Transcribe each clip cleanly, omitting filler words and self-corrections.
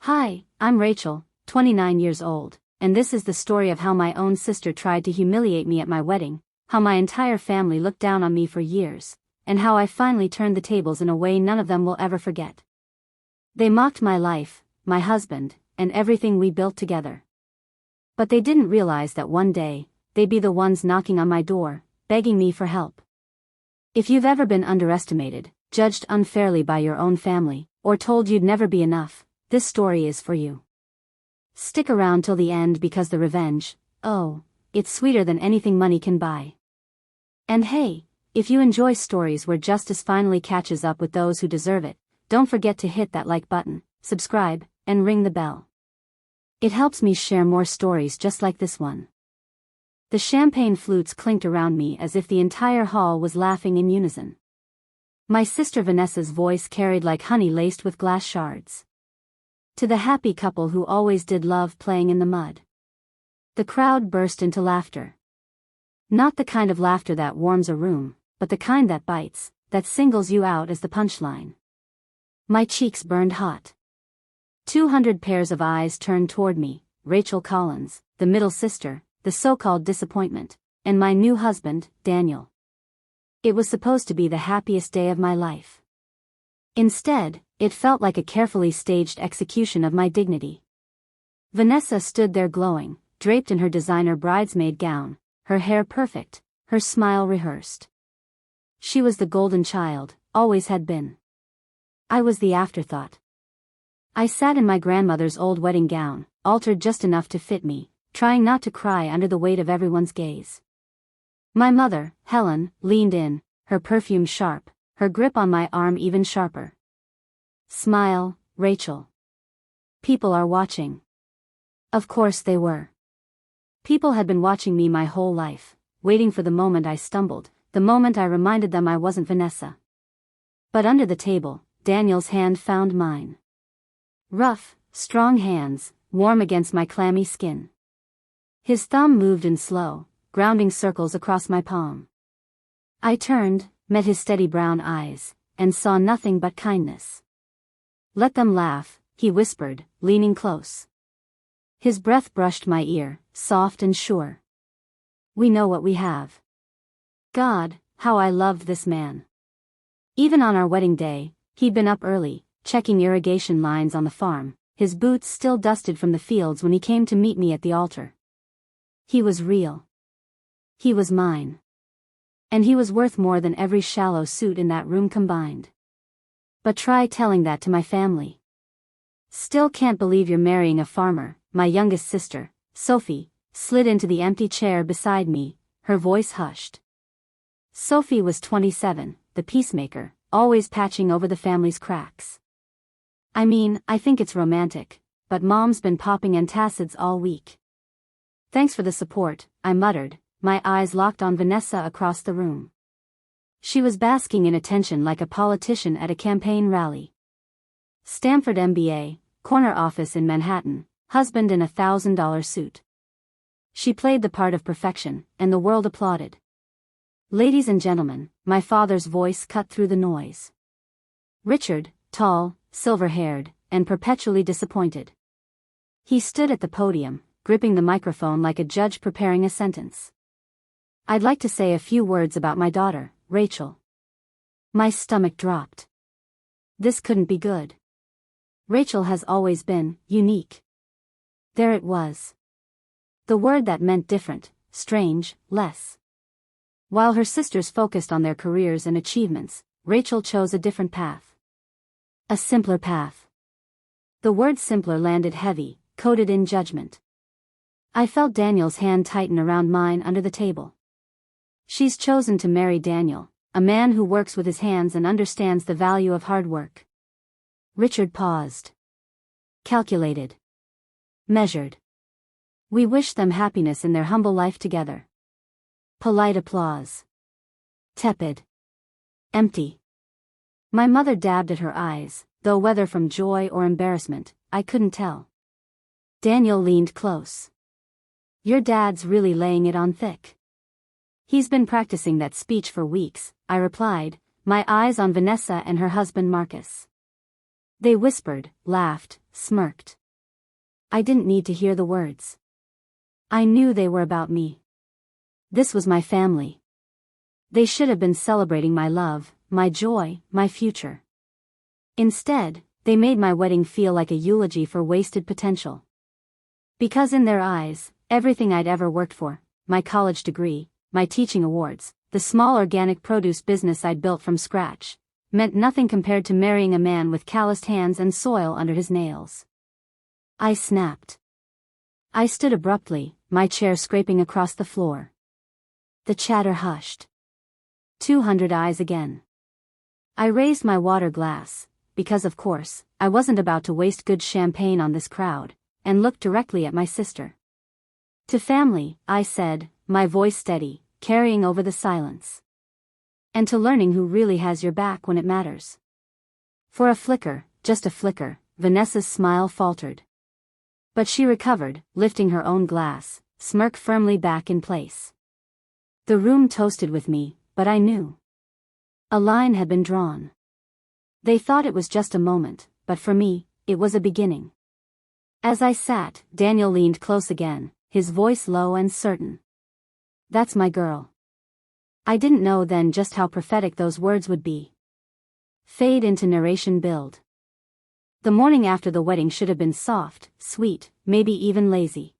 Hi, I'm Rachel, 29 years old, and this is the story of how my own sister tried to humiliate me at my wedding, how my entire family looked down on me for years, and how I finally turned the tables in a way none of them will ever forget. They mocked my life, my husband, and everything we built together. But they didn't realize that one day, they'd be the ones knocking on my door, begging me for help. If you've ever been underestimated, judged unfairly by your own family, or told you'd never be enough, this story is for you. Stick around till the end because the revenge, oh, it's sweeter than anything money can buy. And hey, if you enjoy stories where justice finally catches up with those who deserve it, don't forget to hit that like button, subscribe, and ring the bell. It helps me share more stories just like this one. The champagne flutes clinked around me as if the entire hall was laughing in unison. My sister Vanessa's voice carried like honey laced with glass shards. To the happy couple who always did love playing in the mud. The crowd burst into laughter. Not the kind of laughter that warms a room, but the kind that bites, that singles you out as the punchline. My cheeks burned hot. 200 pairs of eyes turned toward me, Rachel Collins, the middle sister, the so-called disappointment, and my new husband, Daniel. It was supposed to be the happiest day of my life. Instead, it felt like a carefully staged execution of my dignity. Vanessa stood there glowing, draped in her designer bridesmaid gown, her hair perfect, her smile rehearsed. She was the golden child, always had been. I was the afterthought. I sat in my grandmother's old wedding gown, altered just enough to fit me, trying not to cry under the weight of everyone's gaze. My mother, Helen, leaned in, her perfume sharp, her grip on my arm even sharper. Smile, Rachel. People are watching. Of course they were. People had been watching me my whole life, waiting for the moment I stumbled, the moment I reminded them I wasn't Vanessa. But under the table, Daniel's hand found mine. Rough, strong hands, warm against my clammy skin. His thumb moved in slow, grounding circles across my palm. I turned, met his steady brown eyes, and saw nothing but kindness. Let them laugh, he whispered, leaning close. His breath brushed my ear, soft and sure. We know what we have. God, how I loved this man. Even on our wedding day, he'd been up early, checking irrigation lines on the farm, his boots still dusted from the fields when he came to meet me at the altar. He was real. He was mine. And he was worth more than every shallow suit in that room combined. But try telling that to my family. Still can't believe you're marrying a farmer, my youngest sister, Sophie, slid into the empty chair beside me, her voice hushed. Sophie was 27, the peacemaker, always patching over the family's cracks. I mean, I think it's romantic, but Mom's been popping antacids all week. Thanks for the support, I muttered, my eyes locked on Vanessa across the room. She was basking in attention like a politician at a campaign rally. Stanford MBA, corner office in Manhattan, husband in $1,000 suit. She played the part of perfection, and the world applauded. Ladies and gentlemen, my father's voice cut through the noise. Richard, tall, silver-haired, and perpetually disappointed. He stood at the podium, gripping the microphone like a judge preparing a sentence. I'd like to say a few words about my daughter, Rachel. My stomach dropped. This couldn't be good. Rachel has always been unique. There it was. The word that meant different, strange, less. While her sisters focused on their careers and achievements, Rachel chose a different path. A simpler path. The word simpler landed heavy, coated in judgment. I felt Daniel's hand tighten around mine under the table. She's chosen to marry Daniel, a man who works with his hands and understands the value of hard work. Richard paused. Calculated. Measured. We wish them happiness in their humble life together. Polite applause. Tepid. Empty. My mother dabbed at her eyes, though whether from joy or embarrassment, I couldn't tell. Daniel leaned close. Your dad's really laying it on thick. He's been practicing that speech for weeks, I replied, my eyes on Vanessa and her husband Marcus. They whispered, laughed, smirked. I didn't need to hear the words. I knew they were about me. This was my family. They should have been celebrating my love, my joy, my future. Instead, they made my wedding feel like a eulogy for wasted potential. Because in their eyes, everything I'd ever worked for, my college degree, my teaching awards, the small organic produce business I'd built from scratch, meant nothing compared to marrying a man with calloused hands and soil under his nails. I snapped. I stood abruptly, my chair scraping across the floor. The chatter hushed. 200 eyes again. I raised my water glass, because of course, I wasn't about to waste good champagne on this crowd, and looked directly at my sister. To family, I said, my voice steady, carrying over the silence. And to learning who really has your back when it matters. For a flicker, just a flicker, Vanessa's smile faltered. But she recovered, lifting her own glass, smirk firmly back in place. The room toasted with me, but I knew. A line had been drawn. They thought it was just a moment, but for me, it was a beginning. As I sat, Daniel leaned close again, his voice low and certain. That's my girl. I didn't know then just how prophetic those words would be. Fade into narration build. The morning after the wedding should have been soft, sweet, maybe even lazy.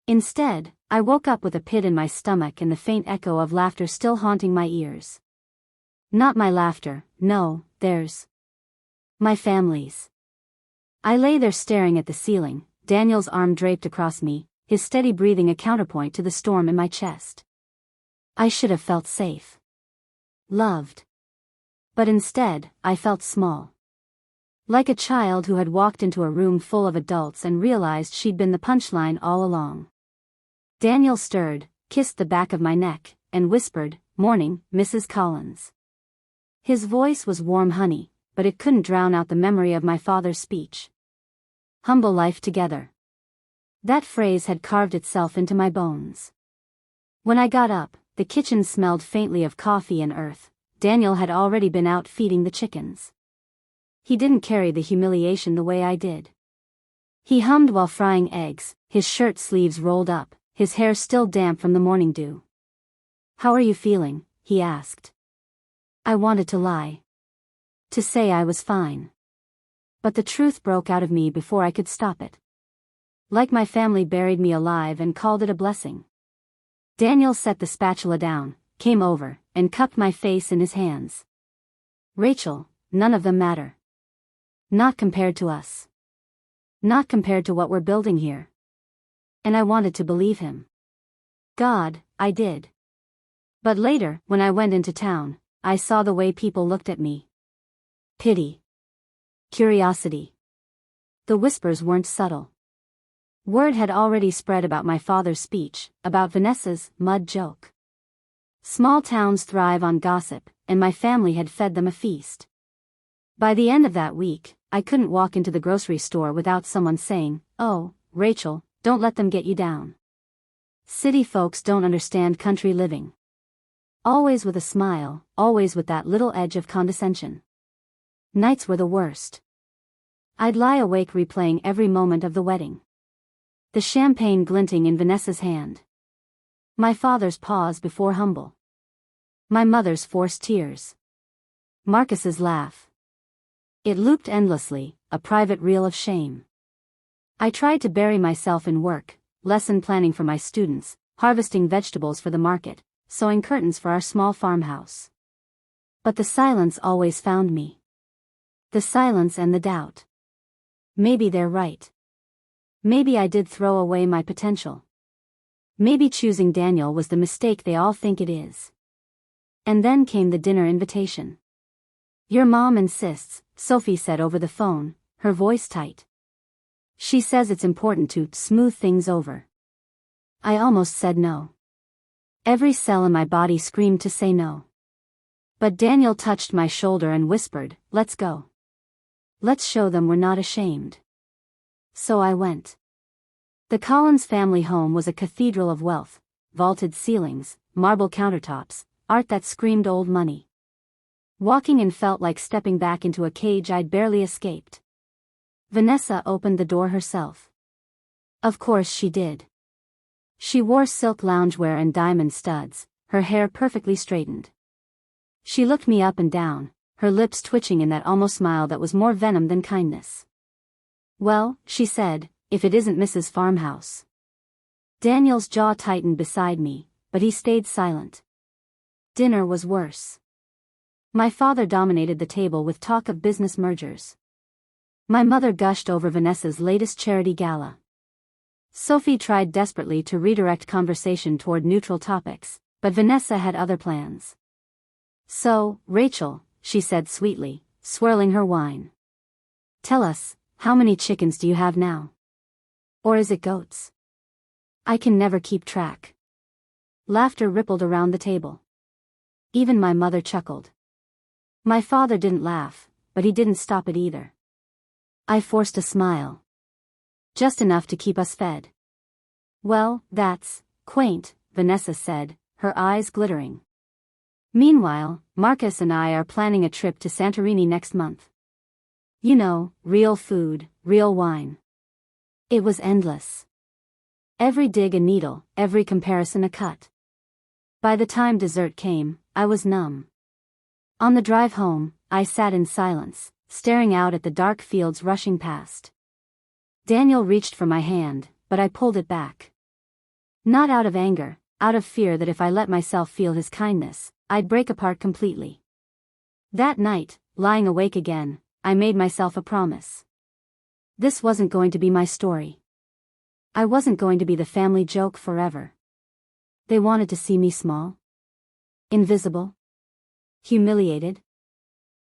Instead, I woke up with a pit in my stomach and the faint echo of laughter still haunting my ears. Not my laughter, no, theirs. My family's. I lay there staring at the ceiling, Daniel's arm draped across me, his steady breathing a counterpoint to the storm in my chest. I should have felt safe. Loved. But instead, I felt small. Like a child who had walked into a room full of adults and realized she'd been the punchline all along. Daniel stirred, kissed the back of my neck, and whispered, "Morning, Mrs. Collins." His voice was warm honey, but it couldn't drown out the memory of my father's speech. Humble life together. That phrase had carved itself into my bones. When I got up, the kitchen smelled faintly of coffee and earth. Daniel had already been out feeding the chickens. He didn't carry the humiliation the way I did. He hummed while frying eggs, his shirt sleeves rolled up, his hair still damp from the morning dew. "How are you feeling?" he asked. I wanted to lie. To say I was fine. But the truth broke out of me before I could stop it. Like my family buried me alive and called it a blessing. Daniel set the spatula down, came over, and cupped my face in his hands. "Rachel, none of them matter. Not compared to us. Not compared to what we're building here." And I wanted to believe him. God, I did. But later, when I went into town, I saw the way people looked at me. Pity. Curiosity. The whispers weren't subtle. Word had already spread about my father's speech, about Vanessa's mud joke. Small towns thrive on gossip, and my family had fed them a feast. By the end of that week, I couldn't walk into the grocery store without someone saying, "Oh, Rachel, don't let them get you down. City folks don't understand country living." Always with a smile, always with that little edge of condescension. Nights were the worst. I'd lie awake replaying every moment of the wedding. The champagne glinting in Vanessa's hand. My father's pause before humble. My mother's forced tears. Marcus's laugh. It looped endlessly, a private reel of shame. I tried to bury myself in work, lesson planning for my students, harvesting vegetables for the market, sewing curtains for our small farmhouse. But the silence always found me. The silence and the doubt. Maybe they're right. Maybe I did throw away my potential. Maybe choosing Daniel was the mistake they all think it is. And then came the dinner invitation. "Your mom insists," Sophie said over the phone, her voice tight. "She says it's important to smooth things over." I almost said no. Every cell in my body screamed to say no. But Daniel touched my shoulder and whispered, "Let's go. Let's show them we're not ashamed." So I went. The Collins family home was a cathedral of wealth, vaulted ceilings, marble countertops, art that screamed old money. Walking in felt like stepping back into a cage I'd barely escaped. Vanessa opened the door herself. Of course she did. She wore silk loungewear and diamond studs, her hair perfectly straightened. She looked me up and down, her lips twitching in that almost smile that was more venom than kindness. "Well," she said, "if it isn't Mrs. Farmhouse." Daniel's jaw tightened beside me, but he stayed silent. Dinner was worse. My father dominated the table with talk of business mergers. My mother gushed over Vanessa's latest charity gala. Sophie tried desperately to redirect conversation toward neutral topics, but Vanessa had other plans. "So, Rachel," she said sweetly, swirling her wine. "Tell us, how many chickens do you have now? Or is it goats? I can never keep track." Laughter rippled around the table. Even my mother chuckled. My father didn't laugh, but he didn't stop it either. I forced a smile. "Just enough to keep us fed." "Well, that's quaint," Vanessa said, her eyes glittering. "Meanwhile, Marcus and I are planning a trip to Santorini next month. You know, real food, real wine." It was endless. Every dig a needle, every comparison a cut. By the time dessert came, I was numb. On the drive home, I sat in silence, staring out at the dark fields rushing past. Daniel reached for my hand, but I pulled it back. Not out of anger, out of fear that if I let myself feel his kindness, I'd break apart completely. That night, lying awake again, I made myself a promise. This wasn't going to be my story. I wasn't going to be the family joke forever. They wanted to see me small? Invisible? Humiliated?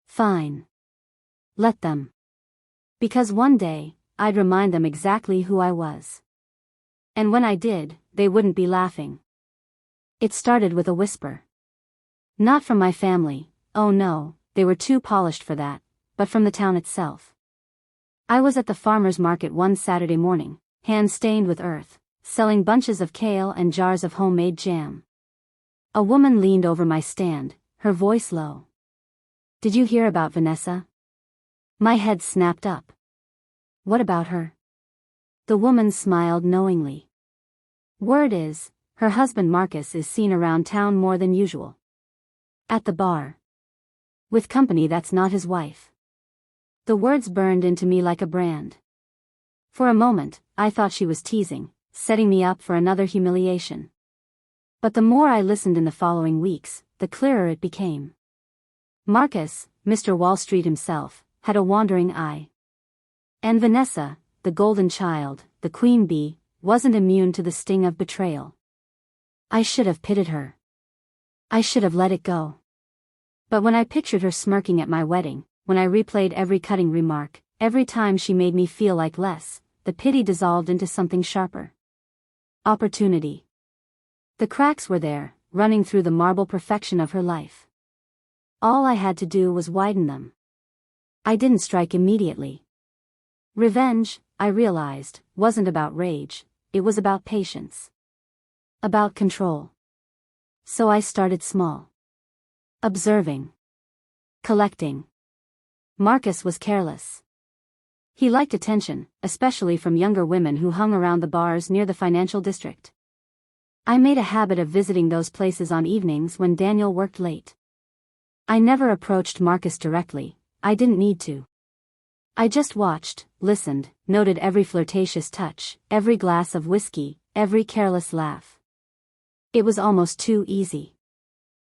Fine. Let them. Because one day, I'd remind them exactly who I was. And when I did, they wouldn't be laughing. It started with a whisper. Not from my family, oh no, they were too polished for that, but from the town itself. I was at the farmer's market one Saturday morning, hands stained with earth, selling bunches of kale and jars of homemade jam. A woman leaned over my stand, her voice low. "Did you hear about Vanessa?" My head snapped up. "What about her?" The woman smiled knowingly. "Word is, her husband Marcus is seen around town more than usual. At the bar. With company that's not his wife." The words burned into me like a brand. For a moment, I thought she was teasing, setting me up for another humiliation. But the more I listened in the following weeks, the clearer it became. Marcus, Mr. Wall Street himself, had a wandering eye. And Vanessa, the golden child, the queen bee, wasn't immune to the sting of betrayal. I should have pitied her. I should have let it go. But when I pictured her smirking at my wedding, when I replayed every cutting remark, every time she made me feel like less, the pity dissolved into something sharper. Opportunity. The cracks were there, running through the marble perfection of her life. All I had to do was widen them. I didn't strike immediately. Revenge, I realized, wasn't about rage, it was about patience. About control. So I started small. Observing. Collecting. Marcus was careless. He liked attention, especially from younger women who hung around the bars near the financial district. I made a habit of visiting those places on evenings when Daniel worked late. I never approached Marcus directly, I didn't need to. I just watched, listened, noted every flirtatious touch, every glass of whiskey, every careless laugh. It was almost too easy.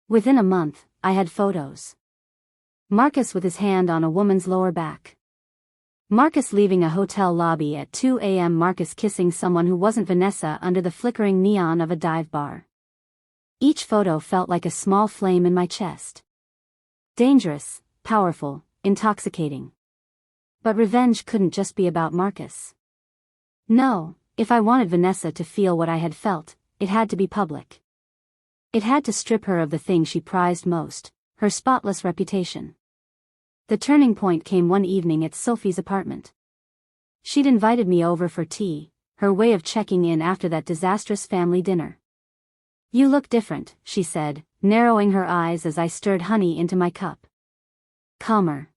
Within a month, I had photos. Marcus with his hand on a woman's lower back. Marcus leaving a hotel lobby at 2 a.m. Marcus kissing someone who wasn't Vanessa under the flickering neon of a dive bar. Each photo felt like a small flame in my chest. Dangerous, powerful, intoxicating. But revenge couldn't just be about Marcus. No, if I wanted Vanessa to feel what I had felt, it had to be public. It had to strip her of the thing she prized most, her spotless reputation. The turning point came one evening at Sophie's apartment. She'd invited me over for tea, her way of checking in after that disastrous family dinner. "You look different," she said, narrowing her eyes as I stirred honey into my cup. calmer.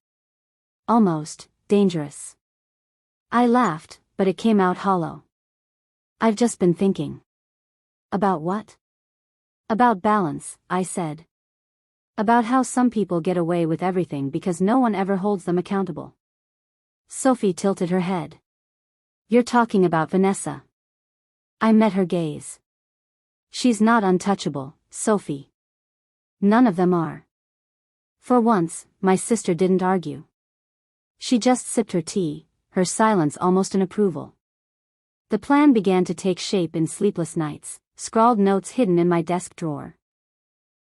Almost dangerous. I laughed, but it came out hollow. I've just been thinking. About what? About balance, I said. About how some people get away with everything because no one ever holds them accountable. Sophie tilted her head. You're talking about Vanessa. I met her gaze. She's not untouchable, Sophie. None of them are. For once, my sister didn't argue. She just sipped her tea, her silence almost an approval. The plan began to take shape in sleepless nights, scrawled notes hidden in my desk drawer.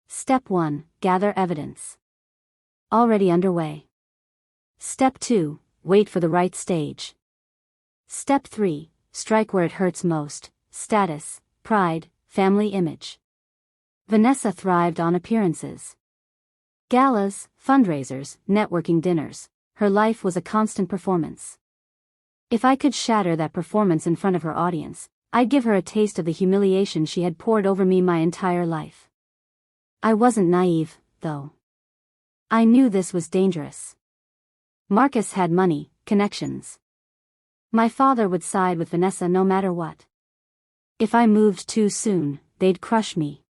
Step 1, gather evidence. Already underway. Step 2, wait for the right stage. Step 3, strike where it hurts most, status, pride, family image. Vanessa thrived on appearances. Galas, fundraisers, networking dinners. Her life was a constant performance. If I could shatter that performance in front of her audience, I'd give her a taste of the humiliation she had poured over me my entire life. I wasn't naive, though. I knew this was dangerous. Marcus had money, connections. My father would side with Vanessa no matter what. If I moved too soon, they'd crush me.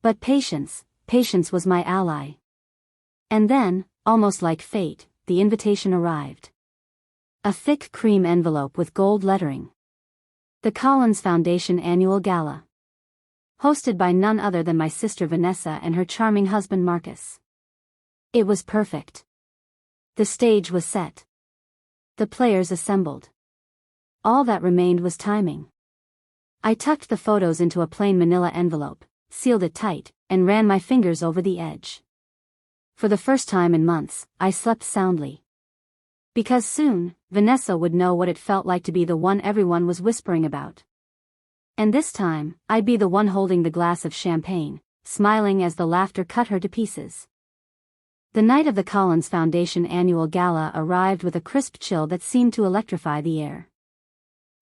But patience was my ally. And then, almost like fate, the invitation arrived. A thick cream envelope with gold lettering. The Collins Foundation Annual Gala. Hosted by none other than my sister Vanessa and her charming husband Marcus. It was perfect. The stage was set. The players assembled. All that remained was timing. I tucked the photos into a plain manila envelope, sealed it tight, and ran my fingers over the edge. For the first time in months, I slept soundly. Because soon, Vanessa would know what it felt like to be the one everyone was whispering about. And this time, I'd be the one holding the glass of champagne, smiling as the laughter cut her to pieces. The night of the Collins Foundation Annual Gala arrived with a crisp chill that seemed to electrify the air.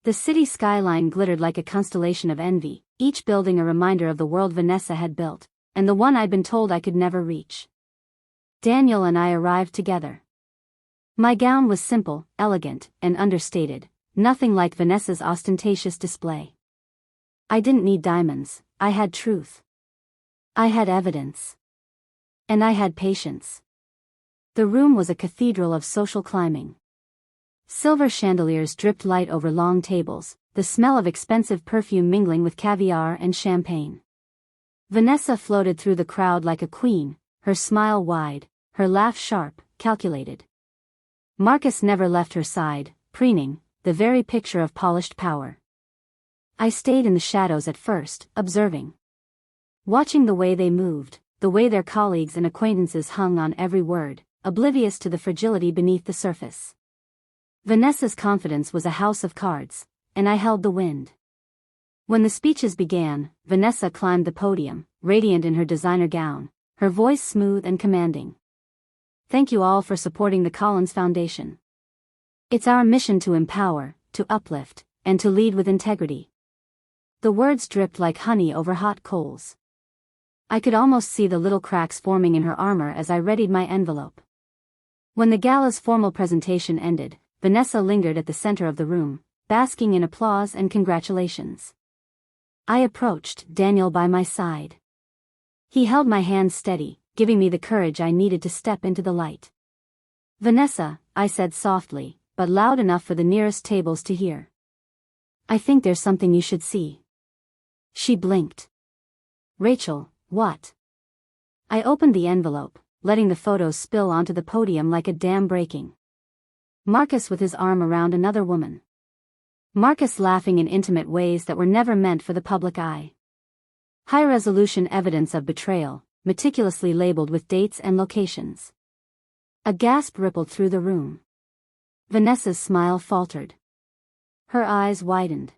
The city skyline glittered like a constellation of envy, each building a reminder of the world Vanessa had built, and the one I'd been told I could never reach. Daniel and I arrived together. My gown was simple, elegant, and understated, nothing like Vanessa's ostentatious display. I didn't need diamonds, I had truth. I had evidence. And I had patience. The room was a cathedral of social climbing. Silver chandeliers dripped light over long tables, the smell of expensive perfume mingling with caviar and champagne. Vanessa floated through the crowd like a queen, her smile wide, her laugh sharp, calculated. Marcus never left her side, preening, the very picture of polished power. I stayed in the shadows at first, observing. Watching the way they moved, the way their colleagues and acquaintances hung on every word, oblivious to the fragility beneath the surface. Vanessa's confidence was a house of cards, and I held the wind. When the speeches began, Vanessa climbed the podium, radiant in her designer gown, her voice smooth and commanding. Thank you all for supporting the Collins Foundation. It's our mission to empower, to uplift, and to lead with integrity. The words dripped like honey over hot coals. I could almost see the little cracks forming in her armor as I readied my envelope. When the gala's formal presentation ended, Vanessa lingered at the center of the room, basking in applause and congratulations. I approached Daniel by my side. He held my hand steady, giving me the courage I needed to step into the light. Vanessa, I said softly, but loud enough for the nearest tables to hear. I think there's something you should see. She blinked. Rachel, what? I opened the envelope, letting the photos spill onto the podium like a dam breaking. Marcus with his arm around another woman. Marcus laughing in intimate ways that were never meant for the public eye. High-resolution evidence of betrayal, meticulously labeled with dates and locations. A gasp rippled through the room. Vanessa's smile faltered. Her eyes widened.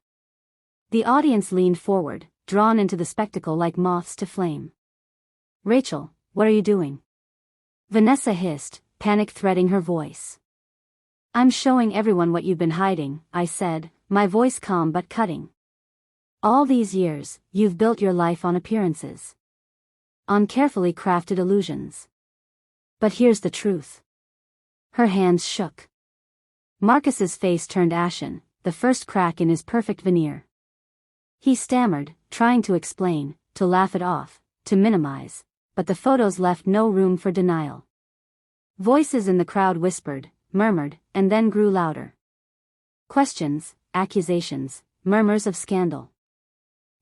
The audience leaned forward, drawn into the spectacle like moths to flame. Rachel, what are you doing? Vanessa hissed, panic threading her voice. I'm showing everyone what you've been hiding, I said, my voice calm but cutting. All these years, you've built your life on appearances. On carefully crafted illusions. But here's the truth. Her hands shook. Marcus's face turned ashen, the first crack in his perfect veneer. He stammered, trying to explain, to laugh it off, to minimize, but the photos left no room for denial. Voices in the crowd whispered, murmured, and then grew louder. Questions, accusations, murmurs of scandal.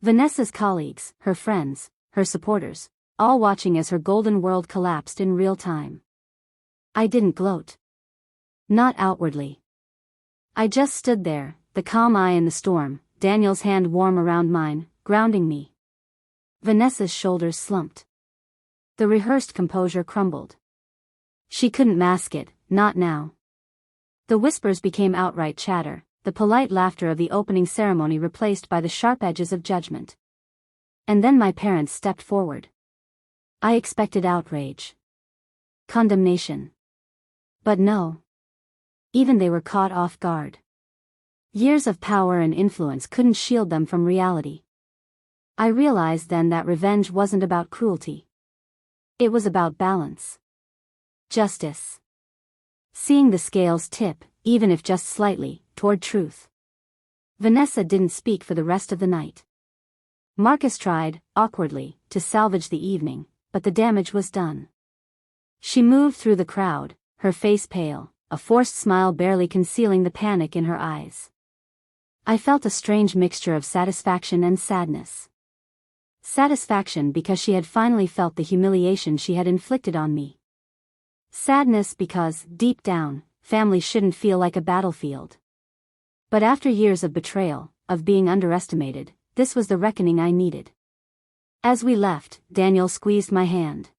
Vanessa's colleagues, her friends, her supporters, all watching as her golden world collapsed in real time. I didn't gloat. Not outwardly. I just stood there, the calm eye in the storm, Daniel's hand warm around mine, grounding me. Vanessa's shoulders slumped. The rehearsed composure crumbled. She couldn't mask it, not now. The whispers became outright chatter, the polite laughter of the opening ceremony replaced by the sharp edges of judgment. And then my parents stepped forward. I expected outrage. Condemnation. But no. Even they were caught off guard. Years of power and influence couldn't shield them from reality. I realized then that revenge wasn't about cruelty. It was about balance. Justice. Seeing the scales tip, even if just slightly, toward truth. Vanessa didn't speak for the rest of the night. Marcus tried, awkwardly, to salvage the evening, but the damage was done. She moved through the crowd, her face pale, a forced smile barely concealing the panic in her eyes. I felt a strange mixture of satisfaction and sadness. Satisfaction because she had finally felt the humiliation she had inflicted on me. Sadness because, deep down, family shouldn't feel like a battlefield. But after years of betrayal, of being underestimated, this was the reckoning I needed. As we left, Daniel squeezed my hand.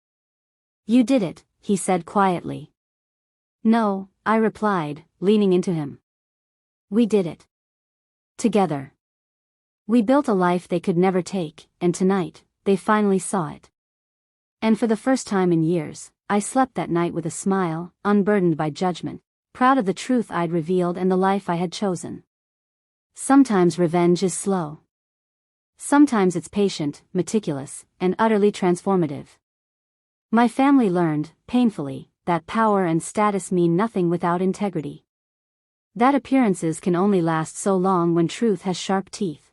"You did it," he said quietly. "No," I replied, leaning into him. "We did it. Together. We built a life they could never take, and tonight, they finally saw it." And for the first time in years, I slept that night with a smile, unburdened by judgment, proud of the truth I'd revealed and the life I had chosen. Sometimes revenge is slow. Sometimes it's patient, meticulous, and utterly transformative. My family learned, painfully, that power and status mean nothing without integrity. That appearances can only last so long when truth has sharp teeth.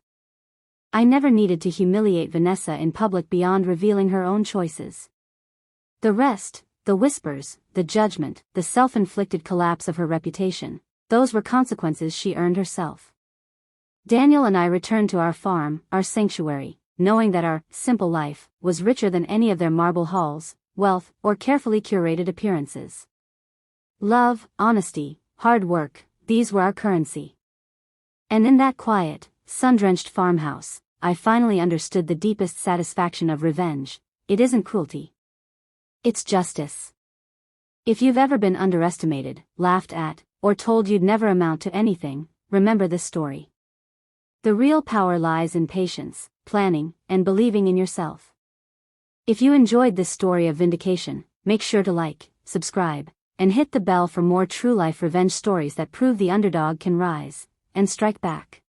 I never needed to humiliate Vanessa in public beyond revealing her own choices. The rest, the whispers, the judgment, the self-inflicted collapse of her reputation, those were consequences she earned herself. Daniel and I returned to our farm, our sanctuary, knowing that our simple life was richer than any of their marble halls, wealth, or carefully curated appearances. Love, honesty, hard work, these were our currency. And in that quiet, sun-drenched farmhouse, I finally understood the deepest satisfaction of revenge. It isn't cruelty. It's justice. If you've ever been underestimated, laughed at, or told you'd never amount to anything, remember this story. The real power lies in patience, planning, and believing in yourself. If you enjoyed this story of vindication, make sure to like, subscribe, and hit the bell for more true-life revenge stories that prove the underdog can rise and strike back.